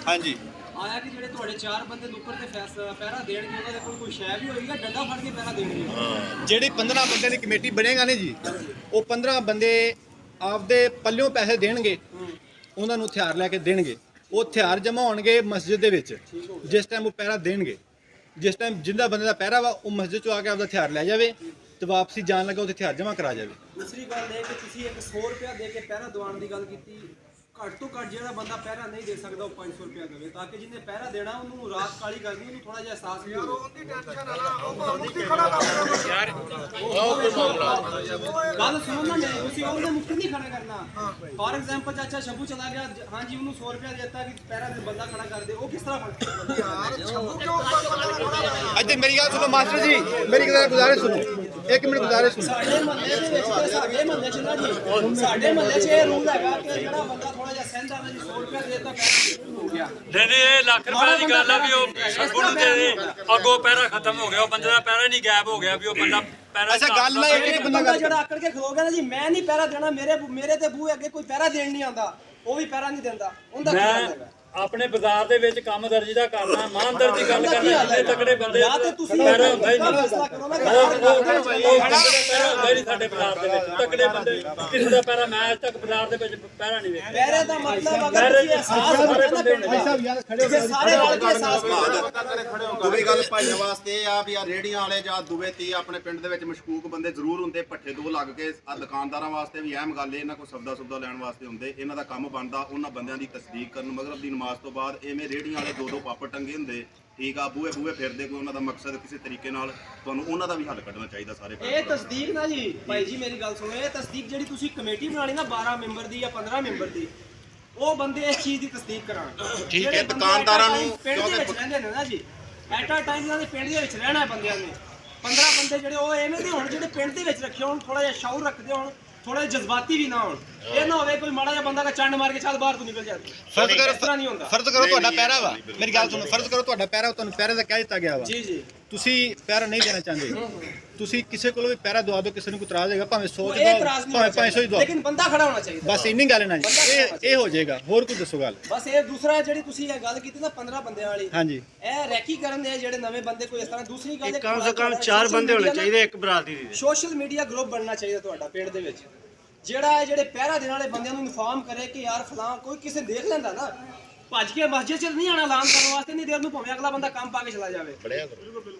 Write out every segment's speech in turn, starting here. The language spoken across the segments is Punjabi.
हाँ जी ਆਇਆ ਕਿ ਜਿਹੜੇ ਤੁਹਾਡੇ 4 ਬੰਦੇ ਉੱਪਰ ਤੇ ਪਹਿਰਾ ਦੇਣਗੇ ਉਹਨਾਂ ਦੇ ਕੋਲ ਕੋਈ ਸ਼ੈ ਵੀ ਹੋਏਗਾ ਡੰਡਾ ਫੜ ਕੇ ਪਹਿਰਾ ਦੇਣਗੇ। ਜਿਹੜੀ 15 ਬੰਦੇ ਦੀ ਕਮੇਟੀ ਬਣੇਗਾ ਨੇ ਜੀ ਉਹ 15 ਬੰਦੇ ਆਪਦੇ ਪੱਲਿਓਂ ਪੈਸੇ ਦੇਣਗੇ, ਉਹਨਾਂ ਨੂੰ ਹਥਿਆਰ ਲੈ ਕੇ ਦੇਣਗੇ। ਉਹ ਹਥਿਆਰ ਜਮ੍ਹਾਂ ਹੋਣਗੇ ਮਸਜਿਦ ਦੇ ਵਿੱਚ। ਜਿਸ ਟਾਈਮ ਉਹ ਪਹਿਰਾ ਦੇਣਗੇ, ਜਿਸ ਟਾਈਮ ਜਿੰਦਾ ਬੰਦੇ ਦਾ ਪਹਿਰਾ ਵਾ ਉਹ ਮਸਜਿਦ ਚੋਂ ਆ ਕੇ ਆਪਦਾ ਹਥਿਆਰ ਲੈ ਜਾਵੇ ਤੇ ਵਾਪਸੀ ਜਾਣ ਲੱਗਾ ਉਹ ਹਥਿਆਰ ਜਮ੍ਹਾਂ ਕਰਾ ਜਾਵੇ। ਦੂਸਰੀ ਗੱਲ ਇਹ ਕਿ ਤੁਸੀਂ ਇੱਕ 100 ਰੁਪਇਆ ਦੇ ਕੇ ਪਹਿਰਾ ਦਿਵਾਉਣ ਦੀ ਗੱਲ ਕੀਤੀ। ਘੱਟ ਤੋਂ ਘੱਟ ਜਿਹੜਾ ਬੰਦਾ ਪਹਿਰਾ ਨਹੀਂ ਦੇ ਸਕਦਾ ਉਹ 500 ਰੁਪਇਆ ਦੇਵੇ ਤਾਂ ਕਿ ਜਿਹਨੇ ਪਹਿਰਾ ਦੇਣਾ ਉਹਨੂੰ ਰਾਤ ਕਾਲੀ ਕਰਨੀ ਉਹਨੂੰ ਥੋੜਾ ਜਿਹਾ ਅਹਿਸਾਸ ਵੀ ਹੋਵੇ। ਉਹਦੀ ਟੈਨਸ਼ਨ ਨਾ ਉਹ ਮੁਕਤੀ ਖੜਾ ਕਰ ਯਾਰ ਉਹ ਕੋਈ ਮਾਮਲਾ ਗੱਲ ਸੁਣੋ ਨਾ ਮੇਰੀ, ਤੁਸੀਂ ਉਹਦੇ ਮੁਕਤੀ ਨਹੀਂ ਖੜਾ ਕਰਨਾ। ਫਾਰ ਐਗਜ਼ਾਮਪਲ ਚਾਚਾ ਸ਼ਬੂ ਚਲਾ ਗਿਆ, ਹਾਂਜੀ ਉਹਨੂੰ 100 ਰੁਪਇਆ ਦੇਤਾ ਕਿ ਪਹਿਰਾ ਦੇ ਬੰਦਾ ਖੜਾ ਕਰ ਦੇ, ਉਹ ਕਿਸ ਤਰ੍ਹਾਂ ਫੜ ਯਾਰ ਸ਼ਬੂ ਕਿਉਂ ਇੱਥੇ ਮੇਰੀ ਗੱਲ ਸੁਣੋ ਮਾਸਟਰ ਜੀ, ਮੇਰੀ ਗੱਲ ਗੁਜ਼ਾਰਿਸ਼ ਸੁਣੋ, 1 ਮਿੰਟ ਗੁਜ਼ਾਰਿਸ਼ ਸੁਣੋ। ਸਾਡੇ ਮਹੱਲੇ ਦੇ ਵਿੱਚ ਤੇ ਸਾਡੇ ਮਹੱਲੇ 'ਚ ਨਾ ਜੀ, ਸਾਡੇ ਮਹੱਲੇ 'ਚ ਇਹ ਰੂਲ ਹੈਗਾ ਕਿ ਜਿਹੜਾ ਬੰਦਾ ਥੋੜਾ ਜਿਹਾ ਸਹਿੰਦਾ ਨਾ ਜੀ 100 ਰੁਪਇਆ ਦੇਤਾ ਪਹਿਰਾ ਹੋ ਗਿਆ। ਨਹੀਂ ਇਹ ਲੱਖ ਰੁਪਏ ਦੀ ਗੱਲ ਆ ਵੀ ਉਹ ਸ਼ਬੂ ਨੂੰ ਦੇ ਦੇ, ਅੱਗੋਂ ਪਹਿਰਾ ਖਤਮ ਹੋ ਗਿਆ, ਉਹ ਬੰਦੇ ਦਾ ਪਹਿਰਾ ਨਹੀਂ ਗਾਇਬ ਹੋ ਗਿਆ ਵੀ ਉਹ ਬੰਦਾ ਪਹਿਰਾ। ਅੱਛਾ ਗੱਲ ਮੈਂ ਇੱਕ ਬੰਦਾ ਜਿਹੜਾ ਆਕੜ ਕੇ ਖਲੋ ਗਿਆ ਨਾ ਜੀ ਮੈਂ ਨਹੀਂ ਪਹਿਰਾ ਦੇਣਾ, ਮੇਰੇ ਤੇ ਬੂਹੇ ਅੱਗੇ ਕੋਈ ਪਹਿਰਾ ਦੇਣ ਨਹੀਂ ਆਉਂਦਾ, ਉਹ ਵੀ ਪਹਿਰਾ ਨਹੀਂ ਦਿੰਦਾ, ਉਹਦਾ ਕੀ ਹਾਲ ਹੈਗਾ? ਆਪਣੇ ਬਾਜ਼ਾਰ ਦੇ ਵਿੱਚ ਕੰਮ ਦਰਜੀ ਦਾ ਕਰਨਾ, ਇਮਾਨਦਾਰ ਦੀ ਗੱਲ ਕਰਨਾ, ਜਿੰਨੇ ਤਕੜੇ ਬੰਦੇ ਜਾਂ ਤੇ ਤੁਸੀਂ ਪਹਿਰਾ ਹੁੰਦਾ ਹੀ ਫੈਸਲਾ ਕਰੋ ਨਾ ਨਹੀਂ, ਉਹ ਬੰਦੇ ਦਾ ਪਹਿਰਾ ਹੁੰਦਾ ਹੀ ਨਹੀਂ ਸਾਡੇ ਬਾਜ਼ਾਰ ਦੇ ਵਿੱਚ। ਤਕੜੇ ਬੰਦੇ ਕਿਸੇ ਦਾ ਪਹਿਰਾ ਮੈਂ ਅੱਜ ਤੱਕ ਬਾਜ਼ਾਰ ਦੇ ਵਿੱਚ ਪਹਿਰਾ ਨਹੀਂ ਵੇਖਿਆ। ਪਹਿਰੇ ਦਾ ਮਤਲਬ ਅਗਰ ਤੁਸੀਂ ਅਹਿਸਾਸ ਹੋਵੇ ਨਾ ਪਿੰਡ ਦਾ ਸਾਰੇ ਰਲ ਕੇ ਅਹਿਸਾਸ ਕਰੋ। ਦੂਜੀ ਗੱਲ ਭਾਈਆਂ ਵਾਸਤੇ ਇਹ ਆ ਵੀ ਆ ਰੇੜੀਆਂ ਵਾਲੇ ਜਾਂ ਦੂਵੇ ਤੀ ਆਪਣੇ ਪਿੰਡ ਦੇ ਵਿੱਚ ਮਸ਼ਕੂਕ ਬੰਦੇ ਜ਼ਰੂਰ ਹੁੰਦੇ, ਭੱਠੇ ਦੋ ਲੱਗ ਕੇ। ਆ ਦੁਕਾਨਦਾਰਾਂ ਵਾਸਤੇ ਵੀ ਅਹਿਮ ਗੱਲ ਇਹਨਾਂ ਕੋਲ ਸੌਦਾ ਲੈਣ ਵਾਸਤੇ ਹੁੰਦੇ, ਇਹਨਾਂ ਦਾ ਕੰਮ ਬਣਦਾ ਉਹਨਾਂ ਬੰਦਿਆਂ ਦੀ ਤਸਦੀਕ ਕਰਨ। ਮਗਰਬ ਦੀ ਨਮਾਜ਼ ਤੋਂ ਬਾਅਦ ਐਵੇਂ ਰੇੜੀਆਂ ਵਾਲੇ 2-2 ਪਾਪੜ ਟੰਗੇ ਹੁੰਦੇ, ਠੀਕ ਆ, ਬੂਹੇ ਫਿਰਦੇ, ਕੋਈ ਉਹਨਾਂ ਦਾ ਮਕਸਦ ਕਿਸੇ ਤਰੀਕੇ ਨਾਲ ਤੁਹਾਨੂੰ ਉਹਨਾਂ ਦਾ ਵੀ ਹੱਲ ਕੱਢਣਾ ਚਾਹੀਦਾ ਸਾਰੇ। ਇਹ ਤਸਦੀਕ ਨਾ ਜੀ ਭਾਈ ਜੀ ਮੇਰੀ ਗੱਲ ਸੁਣੋ, ਇਹ ਤਸਦੀਕ ਜਿਹੜੀ ਤੁਸੀਂ ਕਮੇਟੀ ਬਣਾਣੀ ਨਾ 12 ਮੈਂਬਰ ਦੀ ਜਾਂ 15 ਮੈਂਬਰ ਦੀ, ਉਹ ਬੰਦੇ ਇਸ ਚੀਜ਼ ਦੀ ਤਸਦੀਕ ਕਰਾਣ। ਠੀਕ ਹੈ, ਦੁਕਾਨਦਾਰਾਂ ਨੂੰ ਪਿੰਡ ਦੇ ਵਿੱਚ ਰਹਿੰਦੇ ਨੇ ਨਾ ਜੀ, ਐਟ ਅ ਟਾਈਮ ਇਹਨਾਂ ਦੇ ਪਿੰਡ ਦੇ ਵਿੱਚ ਰਹਿਣਾ ਬੰਦਿਆਂ ਨੇ 15 ਬੰਦੇ ਜਿਹੜੇ ਉਹ ਐਵੇਂ ਦੇ ਹੋਣ ਜਿਹੜੇ ਪਿੰਡ ਦੇ ਵਿੱਚ ਰੱਖੇ ਹੋਣ, ਥੋੜਾ ਜਿਹਾ ਸ਼ੌਰ ਰੱਖਦੇ ਹੋਣ, ਥੋੜੇ ਜਜ਼ਬਾਤੀ ਵੀ ਨਾ ਹੋਣ। ਇਹ ਨਾ ਹੋਵੇ ਕੋਈ ਮਾੜਾ ਜਿਹਾ ਬੰਦਾ ਦਾ ਚੰਡ ਮਾਰ ਕੇ ਚੱਲ ਬਾਹਰ ਤੋਂ ਨਿਕਲ ਜਾਂਦਾ। ਫਰਜ਼ ਕਰੋ ਇਸ ਤਰ੍ਹਾਂ ਨਹੀਂ ਹੁੰਦਾ। ਫਰਜ਼ ਕਰੋ ਤੁਹਾਡਾ ਪਹਿਰਾ ਵਾ, ਮੇਰੀ ਗੱਲ ਸੁਣੋ, ਫਰਜ਼ ਕਰੋ ਤੁਹਾਡਾ ਪਹਿਰਾ, ਤੁਹਾਨੂੰ ਪਹਿਰੇ ਦਾ ਕਹਿ ਦਿੱਤਾ ਗਿਆ ਵਾ, ਜੀ ਜੀ ਤੁਸੀਂ ਪਹਿਰਾ ਨਹੀਂ ਦੇਣਾ ਚਾਹੁੰਦੇ, ਤੁਸੀਂ ਕਿਸੇ ਕੋਲੋਂ ਵੀ ਪਹਿਰਾ ਦਵਾ ਦਿਓ, ਕਿਸੇ ਨੂੰ ਕੋਈ ਇਤਰਾਜ਼ ਹੈਗਾ ਭਾਵੇਂ 100 ਇਹ ਇਤਰਾਜ਼ ਨਹੀਂ ਭਾਵੇਂ 500 ਹੀ ਦਵਾਓ, ਲੇਕਿਨ ਬੰਦਾ ਖੜਾ ਹੋਣਾ ਚਾਹੀਦਾ। ਬਸ ਇੰਨੀ ਗੱਲ ਨਾ ਜੀ, ਇਹ ਹੋ ਜਾਏਗਾ। ਹੋਰ ਕੋਈ ਦੱਸੋ ਗੱਲ। ਬਸ ਇਹ ਦੂਸਰਾ ਜਿਹੜੀ ਤੁਸੀਂ ਇਹ ਗੱਲ ਕੀਤੀ ਨਾ 15 ਬੰਦਿਆਂ ਵਾਲੀ, ਹਾਂਜੀ ਇਹ ਰੈਕੀ ਕਰਨ ਦੇ ਜਿਹੜੇ ਨਵੇਂ ਬੰਦੇ ਕੋਈ ਇਸ ਤਰ੍ਹਾਂ। ਦੂਸਰੀ ਗੱਲ ਕਮ ਸੇ ਕਮ 4 ਬੰਦੇ ਹੋਣੇ ਚਾਹੀਦੇ ਇੱਕ ਬਰਾਦਰੀ ਦੇ। ਸੋਸ਼ਲ ਮੀਡੀਆ ਗਰੁੱਪ ਬਣਨਾ ਚਾਹੀਦਾ ਤੁਹਾਡਾ ਪਿੰਡ ਦੇ ਵਿੱਚ, ਜਿਹੜੇ ਪਹਿਰਾ ਦੇਣ ਵਾਲੇ ਬੰਦਿਆਂ ਨੂੰ ਇਨਫਾਰਮ ਕਰੇ ਕਿ ਯਾਰ ਫਲਾਂ ਕੋਈ ਕਿਸੇ ਦੇਖ ਲੈਂਦਾ ਨਾ, ਭੱਜ ਕੇ ਮਸਜਿਦ 'ਚ ਨਹੀਂ ਆਣਾ ਐਲਾਨ ਕਰਨ ਵਾਸਤੇ, ਨਹੀਂ ਦੇਰ ਨੂੰ ਭਾਵੇਂ ਅਗਲਾ ਬੰਦਾ ਕੰਮ ਪਾ ਕੇ ਚਲਾ ਜਾਵੇ।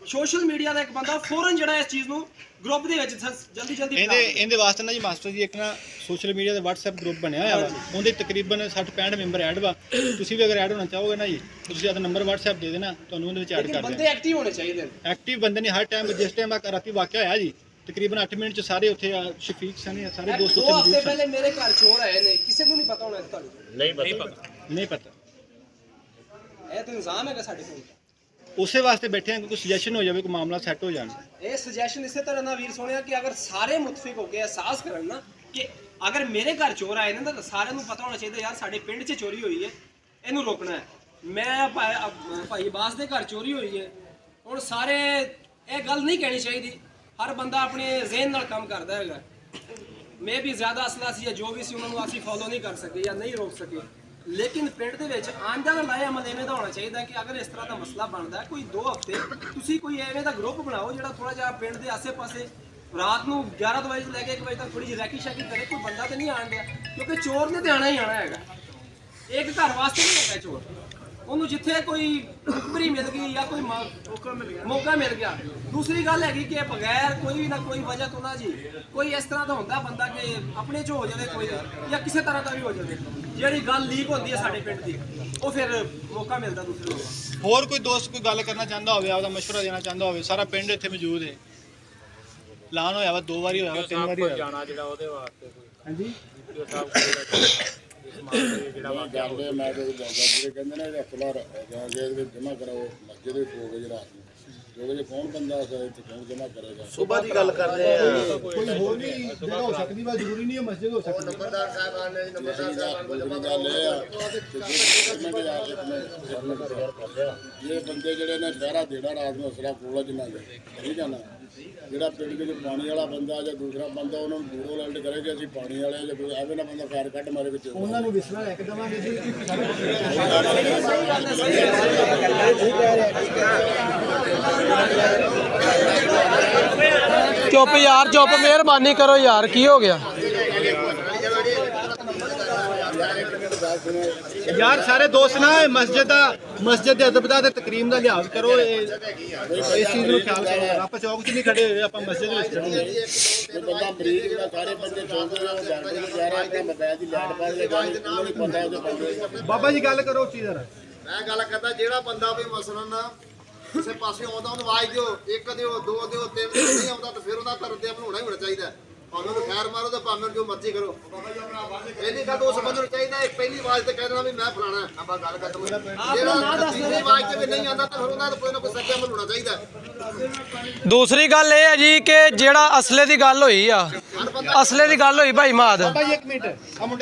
ਸੋਸ਼ਲ ਮੀਡੀਆ ਦਾ ਇੱਕ ਬੰਦਾ ਫੌਰਨ ਜਿਹੜਾ ਇਸ ਚੀਜ਼ ਨੂੰ ਗਰੁੱਪ ਦੇ ਵਿੱਚ ਜਲਦੀ ਇਹਦੇ ਵਾਸਤੇ ਨਾ ਜੀ ਮਾਸਟਰ ਜੀ ਇੱਕ ਨਾ ਸੋਸ਼ਲ ਮੀਡੀਆ ਦਾ WhatsApp ਗਰੁੱਪ ਬਣਿਆ ਹੋਇਆ ਵਾ, ਉਹਦੇ ਤਕਰੀਬਨ 60-65 ਮੈਂਬਰ ਐਡ ਵਾ। ਤੁਸੀਂ ਵੀ ਅਗਰ ਐਡ ਹੋਣਾ ਚਾਹੋਗੇ ਨਾ ਜੀ, ਤੁਸੀਂ ਆਪਣਾ ਨੰਬਰ WhatsApp ਦੇ ਦੇਣਾ, ਤੁਹਾਨੂੰ ਉਹਦੇ ਵਿੱਚ ਐਡ ਕਰ ਦੇਣਾ। ਬੰਦੇ ਐਕਟਿਵ ਹੋਣੇ ਚਾਹੀਦੇ ਨੇ। ਐਕਟਿਵ ਬੰਦੇ ਨੇ ਹਰ ਟਾਈਮ, ਜਿਸ ਟਾਈਮ ਰਾਤੀ ਵਾਕਿਆ ਹੋਇਆ ਜੀ ਤਕਰੀਬਨ 8 ਮਿੰਟ ਚ ਸਾਰੇ ਉੱਥੇ ਸ਼ਫੀਕ ਸਨ, ਸਾਰੇ ਦੋਸਤ ਉੱਥੇ 2 ਮੌਜੂਦ ਹਫ਼ਤੇ ਸਨ। ਪਹਿਲੇ ਮੇਰੇ ਘਰ ਚੋਰ ਆਏ ਨੇ, ਕਿਸੇ ਨੂੰ ਨਹੀਂ ਪਤਾ ਹੋਣਾ ਤੁਹਾਨੂੰ? ਨਹੀਂ ਪਤਾ। ਇਹ ਤਾਂ ਇਲਜ਼ਾਮ ਹੈਗਾ ਸਾਡੇ ਕੋਲ। ਉਸੇ ਵਾਸਤੇ ਬੈਠੇ ਹਾਂ ਕਿ ਕੋਈ ਸੁਜੈਸ਼ਨ ਹੋ ਜਾਵੇ, ਕੋਈ ਮਾਮਲਾ ਸੈੱਟ ਹੋ ਜਾਣਾ। ਇਹ ਸੁਜੈਸ਼ਨ ਇਸੇ ਤਰ੍ਹਾਂ ਨਾਲ ਵੀਰ ਸੋਹਣਿਆ ਕਿ ਅਗਰ ਸਾਰੇ ਮੁਤਫਿਕ ਹੋ ਕੇ ਅਹਿਸਾਸ ਕਰਨ ਨਾ ਕਿ ਅਗਰ ਮੇਰੇ ਘਰ ਚੋਰ ਆਏ ਨੇ ਤਾਂ ਸਾਰਿਆਂ ਨੂੰ ਪਤਾ ਹੋਣਾ ਚਾਹੀਦਾ ਯਾਰ ਸਾਡੇ ਪਿੰਡ 'ਚ ਚੋਰੀ ਹੋਈ ਹੈ, ਇਹਨੂੰ ਰੋਕਣਾ ਹੈ। ਮੈਂ ਭਾਈ ਬਾਸ ਦੇ ਘਰ ਚੋਰੀ ਹੋਈ ਹੈ, ਹੁਣ ਸਾਰੇ ਇਹ ਗੱਲ ਨਹੀਂ ਕਹਿਣੀ ਚਾਹੀਦੀ। ਹਰ ਬੰਦਾ ਆਪਣੇ ਜ਼ਿਹਨ ਨਾਲ ਕੰਮ ਕਰਦਾ ਹੈਗਾ। ਮੈਂ ਵੀ ਜ਼ਿਆਦਾ ਅਸਲਾ ਸੀ ਜਾਂ ਜੋ ਵੀ ਸੀ ਉਹਨਾਂ ਨੂੰ ਅਸੀਂ ਫੋਲੋ ਨਹੀਂ ਕਰ ਸਕੇ ਜਾਂ ਨਹੀਂ ਰੋਕ ਸਕੇ, ਲੇਕਿਨ ਪਿੰਡ ਦੇ ਵਿੱਚ ਆਂਦਾ ਦਾ ਲਾਇਆ ਅਮਲ ਐਵੇਂ ਦਾ ਹੋਣਾ ਚਾਹੀਦਾ ਕਿ ਅਗਰ ਇਸ ਤਰ੍ਹਾਂ ਦਾ ਮਸਲਾ ਬਣਦਾ ਕੋਈ 2 ਹਫ਼ਤੇ ਤੁਸੀਂ ਕੋਈ ਐਵੇਂ ਦਾ ਗਰੁੱਪ ਬਣਾਓ ਜਿਹੜਾ ਥੋੜਾ ਜਿਹਾ ਪਿੰਡ ਦੇ ਆਸੇ-ਪਾਸੇ ਰਾਤ ਨੂੰ 11 ਵਜੇ ਤੋਂ ਲੈ ਕੇ 1 ਵਜੇ ਤੱਕ ਥੋੜੀ ਜਿਹੀ ਰੈਕੀ ਸ਼ੈਕੀ ਕਰੇ। ਕੋਈ ਬੰਦਾ ਤੇ ਨਹੀਂ ਆਣ ਡਿਆ, ਕਿਉਂਕਿ ਚੋਰ ਨੇ ਤੇ ਆਣਾ ਹੀ ਆਣਾ ਹੈਗਾ। ਇੱਕ ਘਰ ਵਾਸਤੇ ਨਹੀਂ ਹੈਗਾ ਚੋਰ, ਉਹਨੂੰ ਜਿੱਥੇ ਕੋਈ ਮੁਖਬਰੀ ਮਿਲ ਗਈ ਜਾਂ ਕੋਈ ਮੌਕਾ ਮਿਲ ਗਿਆ। ਦੂਸਰੀ ਗੱਲ ਹੈਗੀ ਕਿ ਬਗੈਰ ਕੋਈ ਵੀ ਨਾ ਕੋਈ ਵਜ੍ਹਾ ਤੋਂ ਨਾ ਜੀ ਕੋਈ ਇਸ ਤਰ੍ਹਾਂ ਦਾ ਹੁੰਦਾ ਬੰਦਾ ਕਿ ਆਪਣੇ 'ਚ ਹੋ ਜਾਵੇ ਕੋਈ ਜਾਂ ਕਿਸੇ ਤਰ੍ਹਾਂ ਦਾ ਵੀ ਹੋ ਜਾਵੇ, ਜਿਹੜੀ ਗੱਲ ਲੀਕ ਹੁੰਦੀ ਹੈ ਸਾਡੇ ਪਿੰਡ ਦੀ, ਉਹ ਫਿਰ ਮੌਕਾ ਮਿਲਦਾ ਦੂਸਰੇ ਨੂੰ। ਹੋਰ ਕੋਈ ਦੋਸਤ ਕੋਈ ਗੱਲ ਕਰਨਾ ਚਾਹੁੰਦਾ ਹੋਵੇ, ਆਪਦਾ ਮਸ਼ਵਰਾ ਦੇਣਾ ਚਾਹੁੰਦਾ ਹੋਵੇ, ਸਾਰਾ ਪਿੰਡ ਇੱਥੇ ਮੌਜੂਦ ਹੈ। ਐਲਾਨ ਹੋਇਆ ਵਾ 2 ਵਾਰੀ ਹੋਇਆ ਵਾ, 3 ਵਾਰੀ ਹੋਇਆ ਜਾਣਾ ਜਿਹੜਾ ਉਹਦੇ ਵਾਸਤੇ ਹਾਂਜੀ ਵੀਡੀਓ ਸਾਹਿਬ ਜਿਹੜਾ ਵਾਕਿਆ ਜਾਂਦੇ ਮੈਂ ਤੇ ਜਿਹੜੇ ਕਹਿੰਦੇ ਨੇ ਖੁੱਲਾ ਜਾਂ ਜੇ ਇਹਦੇ ਵਿੱਚ ਜਮ੍ਹਾਂ ਕਰਾਓ ਮਸਜਿਦ ਵਿੱਚ 2 ਵਜੇ ਰਾਤ ਨੂੰ, 2 ਵਜੇ ਕੌਣ ਬੰਦਾ ਇੱਥੇ ਕੌਣ ਜਮ੍ਹਾਂ ਕਰੇਗਾ? ਸੁਬਾਹ ਦੀ ਗੱਲ ਕਰਦੇ ਆ। ਕੋਈ ਹੋਰ ਵੀ ਜਗ੍ਹਾ ਹੋ ਸਕਦੀ ਵਾ, ਜ਼ਰੂਰੀ ਨਹੀਂ ਹੈ ਮਸਜਿਦ ਹੋ ਸਕਦੀ। ਨੰਬਰਦਾਰ ਸਾਹਿਬਾਨ ਨੇ ਨੰਬਰਦਾਰ ਸਾਹਿਬਾਨ ਨੇ ਗੱਲ ਇਹ ਆ ਇਹ ਬੰਦੇ ਜਿਹੜੇ ਨੇ ਪਹਿਰਾ ਦੇਣਾ ਰਾਤ ਨੂੰ ਅਸਲਾ ਕੋਲ ਜਿੰਨਾ ਦੇ ਠੀਕ ਆ ਨਾ, ਜਿਹੜਾ ਪਿੰਡ ਵਿੱਚ ਪਾਣੀ ਵਾਲਾ ਬੰਦਾ ਜਾਂ ਦੂਸਰਾ ਬੰਦਾ ਉਹਨਾਂ ਨੂੰ ਦੂਰੋਂ ਅਲਰਟ ਕਰੇ ਕਿ ਅਸੀਂ ਪਾਣੀ ਵਾਲੇ ਆ, ਜਾਂ ਕੋਈ ਐਵੇਂ ਨਾ ਬੰਦਾ ਫਾਇਰ ਕੱਢ ਮਾਰੇ ਵਿੱਚ ਉਹਨਾਂ ਨੂੰ ਵਿਸਰਾ ਲੈ ਕੇ ਦੇਵਾਂਗੇ ਜੀ। ਚੁੱਪ ਯਾਰ ਚੁੱਪ, ਮਿਹਰਬਾਨੀ ਕਰੋ ਯਾਰ, ਕੀ ਹੋ ਗਿਆ? ਯਾਰ ਸਾਰੇ ਦੋਸਤ ਨਾ ਮਸਜਿਦ ਦੇ ਅਦਬ ਦਾ ਤੇ ਤਕਰੀਮ ਦਾ ਲਿਹਾਜ਼ ਕਰੋ। ਇਸ ਚੀਜ਼ ਨੂੰ ਖਿਆਲ ਕਰੋ। ਆਪਾਂ ਚੌਕ 'ਚ ਨਹੀਂ ਖੜੇ ਹੋਏ, ਆਪਾਂ ਮਸਜਿਦ ਵਿੱਚ ਖੜੇ ਹੋਏ। ਕੋਈ ਬੰਦਾ ਮਰੀਜ਼ ਹੁੰਦਾ, ਸਾਰੇ ਬੰਦੇ ਚੌਂਦੇ ਆ, ਡਾਕਟਰ ਨੂੰ ਜਾ ਰਿਹਾ ਆਪਣਾ ਮੋਬਾਈਲ ਦੀ ਲਾਈਟ ਪਾ ਕੇ ਉਹਨਾਂ ਨੂੰ ਪਤਾ ਉਹਦੇ ਬੰਦੇ। ਬਾਬਾ ਜੀ ਗੱਲ ਕਰੋ ਉੱਚੀ ਜ਼ਰਾ। ਮੈਂ ਗੱਲ ਕਰਦਾ ਜਿਹੜਾ ਬੰਦਾ ਵੀ ਮਸਲਨ ਕਿਸੇ ਪਾਸੇ ਆਉਂਦਾ ਉਹਨੂੰ ਆਵਾਜ਼ ਦਿਓ, ਇੱਕ ਦਿਓ, ਦੋ ਦਿਓ, ਤਿੰਨ ਦਿਓ, ਨਹੀਂ ਆਉਂਦਾ ਤਾਂ ਫਿਰ ਉਹਦਾ ਤਰਦੇ ਬਣਾਉਣਾ ਹੀ ਹੋਣਾ ਚਾਹੀਦਾ। ਭਾਵੇਂ ਉਹਨੂੰ ਖੈਰ ਮਾਰੋ ਤੇ ਭਾਵੇਂ ਜੋ ਮਰਜ਼ੀ ਕਰੋ। ਪਹਿਲੀ ਗੱਲ ਉਸ ਬੰਦੇ ਨੂੰ ਚਾਹੀਦਾ ਇੱਕ ਪਹਿਲੀ ਆਵਾਜ਼ ਤੇ ਕਹਿ ਦੇਣਾ ਵੀ ਮੈਂ ਫਲਾਣਾ, ਆਪਾਂ ਗੱਲ ਖਤਮ। ਜਿਹੜਾ ਦੂਸਰੀ ਆਵਾਜ਼ ਤੇ ਵੀ ਨਹੀਂ ਆਉਂਦਾ ਤਾਂ ਫਿਰ ਉਹਨਾਂ ਦਾ ਕੋਈ ਨਾ ਕੋਈ ਸੱਚਾ ਬਣਾਉਣਾ ਚਾਹੀਦਾ। ਦੂਸਰੀ ਗੱਲ ਇਹ ਹੈ ਜੀ ਕਿ ਜਿਹੜਾ ਅਸਲੇ ਦੀ ਗੱਲ ਹੋਈ ਆ, ਅਸਲੇ ਦੀ ਗੱਲ ਹੋਈ ਭਾਈ ਮਾਦ, ਬਾਬਾ ਜੀ ਇੱਕ ਮਿੰਟ ਆ ਮੁੰਡੇ